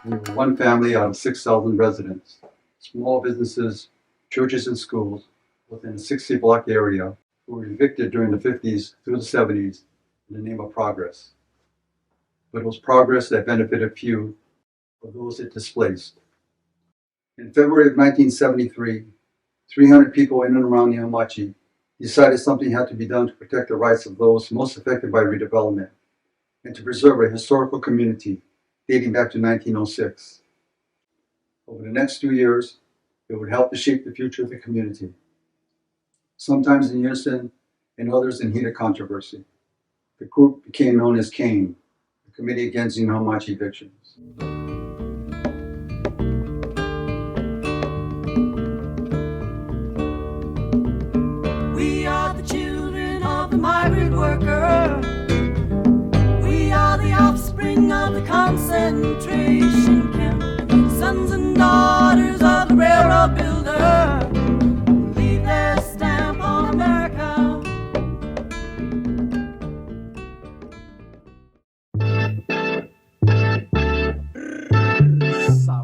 We were one family out of 6,000 residents. Small businesses, churches, and schools within a 60-block area who were evicted during the 50s through the 70s in the name of progress. But it was progress that benefited few of those it displaced. In February of 1973, 300 people in and around Nihonmachi decided something had to be done to protect the rights of those most affected by redevelopment and to preserve a historical community dating back to 1906. Over the next 2 years, it would help to shape the future of the community, sometimes in unison and others in heated controversy. The group became known as CANE, the Committee Against Nihonmachi Evictions. We are the children of the migrant worker. We are the offspring of the concentration camp. Sons and daughters of the railroad builder. Leave their stamp on America.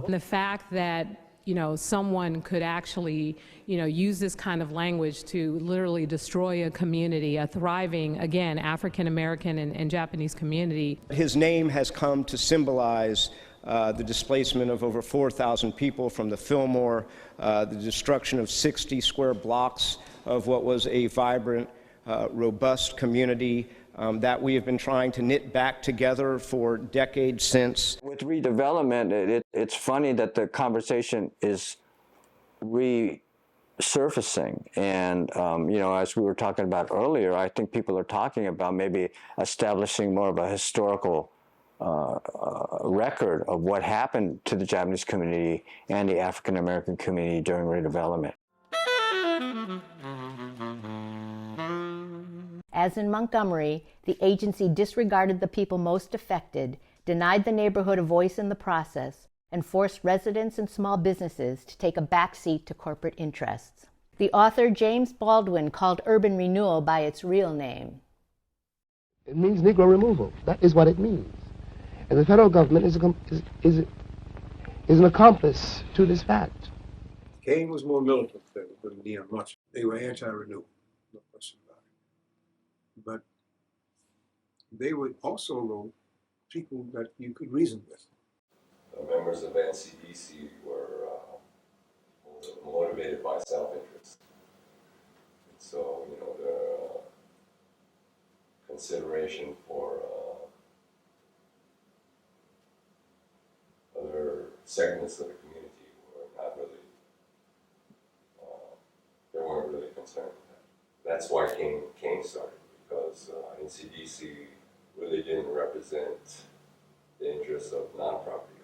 The fact that someone could actually, use this kind of language to literally destroy a community, a thriving, again, African American and Japanese community. His name has come to symbolize the displacement of over 4,000 people from the Fillmore, the destruction of 60 square blocks of what was a vibrant, robust community that we have been trying to knit back together for decades since. With redevelopment, it's funny that the conversation is resurfacing. And, as we were talking about earlier, I think people are talking about maybe establishing more of a historical record of what happened to the Japanese community and the African American community during redevelopment. As in Montgomery, the agency disregarded the people most affected, denied the neighborhood a voice in the process, and forced residents and small businesses to take a backseat to corporate interests. The author James Baldwin called urban renewal by its real name. It means Negro removal. That is what it means. And the federal government is an accomplice to this fact. Kane was more militant than Nihonmachi. They were anti-renewal, no question about it. But they were also people that you could reason with. The members of NCDC were motivated by self-interest. And so, the consideration for other segments of the community were not really, they weren't really concerned with that. That's why Kane started, because NCDC really didn't represent the interests of non-property owners.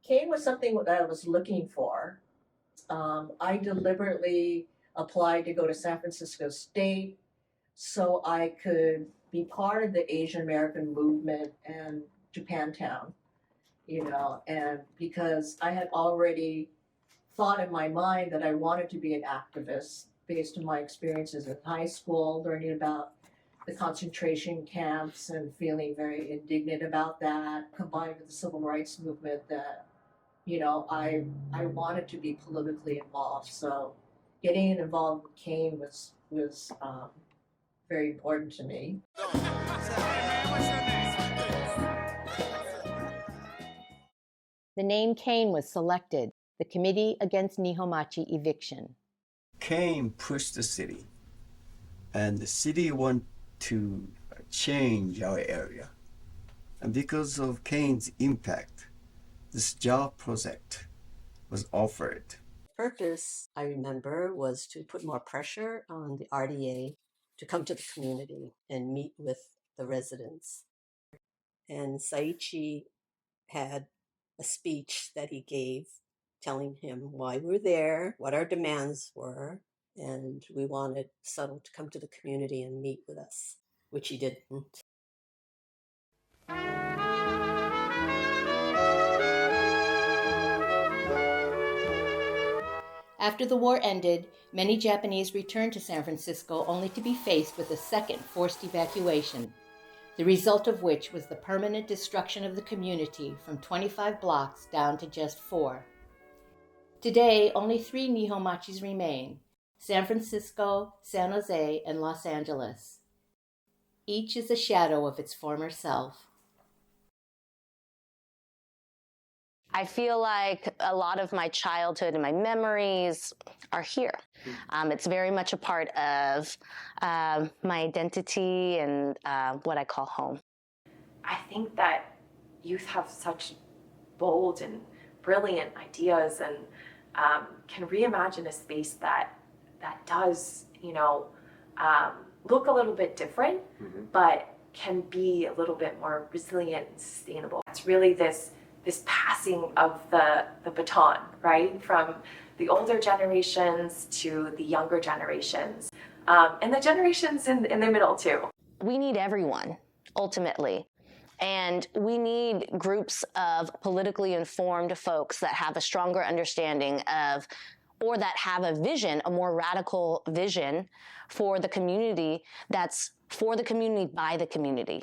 Kane was something that I was looking for. I deliberately applied to go to San Francisco State so I could be part of the Asian American movement and Japantown, and because I had already thought in my mind that I wanted to be an activist based on my experiences in high school, learning about the concentration camps and feeling very indignant about that, combined with the civil rights movement, that I wanted to be politically involved. So getting involved with Kane was very important to me. The name Kane was selected, the Committee Against Nihonmachi Eviction. Kane pushed the city, and the city wanted to change our area. And because of Kane's impact, this job project was offered. The purpose, I remember, was to put more pressure on the RDA to come to the community and meet with the residents. And Saichi had a speech that he gave telling him why we're there, what our demands were, and we wanted Subtle to come to the community and meet with us, which he didn't. After the war ended, many Japanese returned to San Francisco only to be faced with a second forced evacuation. the result of which was the permanent destruction of the community from 25 blocks down to just 4. Today, only 3 Nihonmachis remain: San Francisco, San Jose, and Los Angeles. Each is a shadow of its former self. I feel like a lot of my childhood and my memories are here. It's very much a part of my identity and what I call home. I think that youth have such bold and brilliant ideas and can reimagine a space that does, look a little bit different, but can be a little bit more resilient and sustainable. It's really this passing of the baton, right? From the older generations to the younger generations, and the generations in the middle too. We need everyone, ultimately. And we need groups of politically informed folks that have a stronger understanding of, or that have a vision, a more radical vision for the community that's for the community, by the community.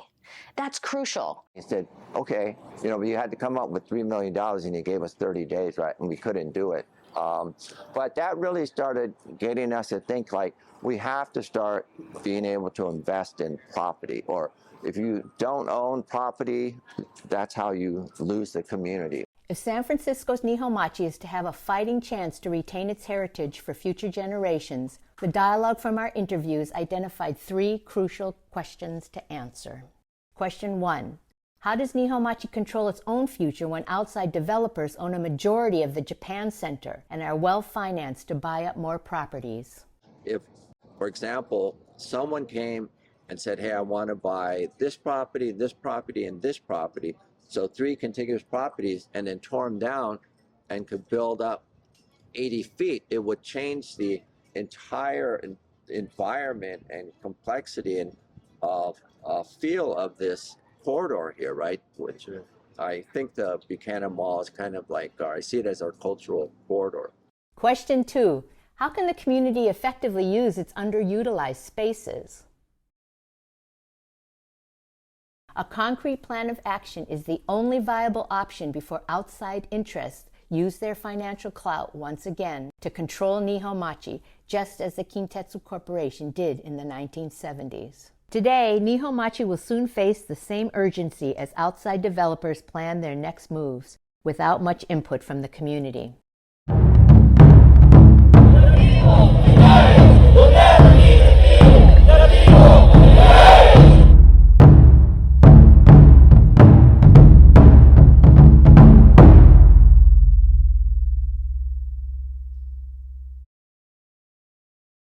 That's crucial. He said, okay, you had to come up with $3 million and you gave us 30 days, right? And we couldn't do it. But that really started getting us to think like, we have to start being able to invest in property, or if you don't own property, that's how you lose the community. If San Francisco's Nihonmachi is to have a fighting chance to retain its heritage for future generations, the dialogue from our interviews identified 3 crucial questions to answer. Question 1. How does Nihonmachi control its own future when outside developers own a majority of the Japan Center and are well-financed to buy up more properties? If, for example, someone came and said, hey, I want to buy this property, and this property, so 3 contiguous properties, and then tore them down and could build up 80 feet, it would change the entire environment and complexity and feel of this corridor here, right? Which I think the Buchanan Mall is kind of like, or I see it as our cultural corridor. Question 2. How can the community effectively use its underutilized spaces? A concrete plan of action is the only viable option before outside interests use their financial clout once again to control Nihonmachi, just as the Kintetsu Corporation did in the 1970s. Today, Nihonmachi will soon face the same urgency as outside developers plan their next moves, without much input from the community.